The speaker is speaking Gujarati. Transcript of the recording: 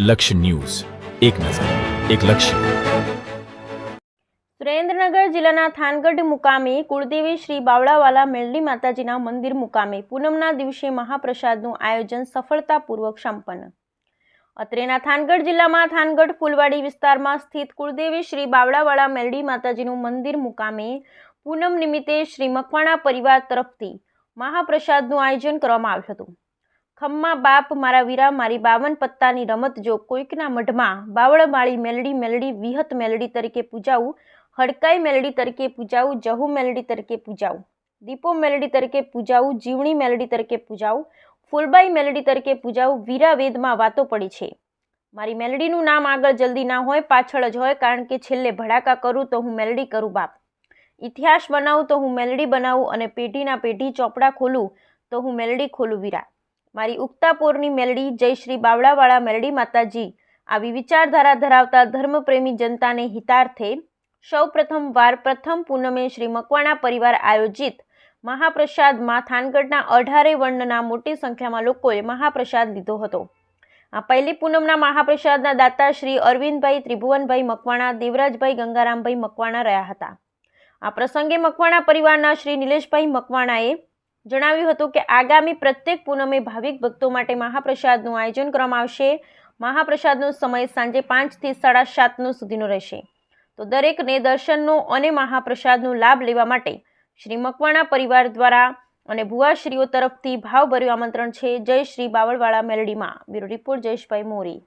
લક્ષ્ય ન્યૂઝ, એક નજર, એક લક્ષ્ય. સુરેન્દ્રનગર જિલ્લાના થાનગઢ મુકામે કુળદેવી શ્રી બાવળાવાલા મેલડી માતાજીના મંદિર મુકામે પૂનમના દિવસે મહાપ્રસાદનું આયોજન સફળતાપૂર્વક સંપન્ન. અત્રેના થાનગઢ જિલ્લામાં થાનગઢ ફૂલવાડી વિસ્તારમાં સ્થિત કુળદેવી શ્રી બાવળાવાલા મેલડી માતાજીનું મંદિર મુકામે પૂનમ નિમિત્તે શ્રી મકવાણા પરિવાર તરફથી મહાપ્રસાદનું આયોજન કરવામાં આવ્યું હતું. ખમ્મા બાપ મારા વીરા મારી 52 પત્તાની રમત જો કોઈકના મઢમાં બાવળમાળી મેલડી મેલડી વિહત મેલડી તરીકે પૂજાવું, હડકાઈ મેલડી તરીકે પૂજાવું, જહુ મેલડી તરીકે પૂજાવું, દીપો મેલડી તરીકે પૂજાવું, જીવણી મેલડી તરીકે પૂજાવું, ફૂલબાઈ મેલડી તરીકે પૂજાવું. વીરા વેદમાં વાતો પડી છે. મારી મેલડીનું નામ આગળ જલ્દી ના હોય, પાછળ જ હોય, કારણ કે છેલ્લે ભડાકા કરું તો હું મેલડી કરું બાપ, ઇતિહાસ બનાવું તો હું મેલડી બનાવું, અને પેઢીના પેઢી ચોપડા ખોલું તો હું મેલડી ખોલું વીરા. મારી ઉગતા પોરની મેલડી જય શ્રી બાવળાવાળા મેલડી માતાજી. આવી વિચારધારા ધરાવતા ધર્મપ્રેમી જનતાને હિતાર્થે સૌ પ્રથમ વાર પ્રથમ પૂનમે શ્રી મકવાણા પરિવાર આયોજિત મહાપ્રસાદમાં થાનગઢના 18 વર્ણના મોટી સંખ્યામાં લોકોએ મહાપ્રસાદ લીધો હતો. આ પહેલી પૂનમના મહાપ્રસાદના દાતા શ્રી અરવિંદભાઈ ત્રિભુવનભાઈ મકવાણા, દેવરાજભાઈ ગંગારામભાઈ મકવાણા રહ્યા હતા. આ પ્રસંગે મકવાણા પરિવારના શ્રી નિલેશભાઈ મકવાણાએ જણાવ્યું હતું કે આગામી પ્રત્યેક પૂનમે ભાવિક ભક્તો માટે મહાપ્રસાદનું આયોજન કરવામાં આવશે. મહાપ્રસાદનો સમય સાંજે 5 થી 7:30 સુધીનો રહેશે. તો દરેકને દર્શનનો અને મહાપ્રસાદનો લાભ લેવા માટે શ્રી મકવાણા પરિવાર દ્વારા અને ભુવાશ્રીઓ તરફથી ભાવભર્યું આમંત્રણ છે. જય શ્રી બાવળવાળા મેલડીમાં. બ્યુરો રિપોર્ટ જયેશભાઈ મોરી.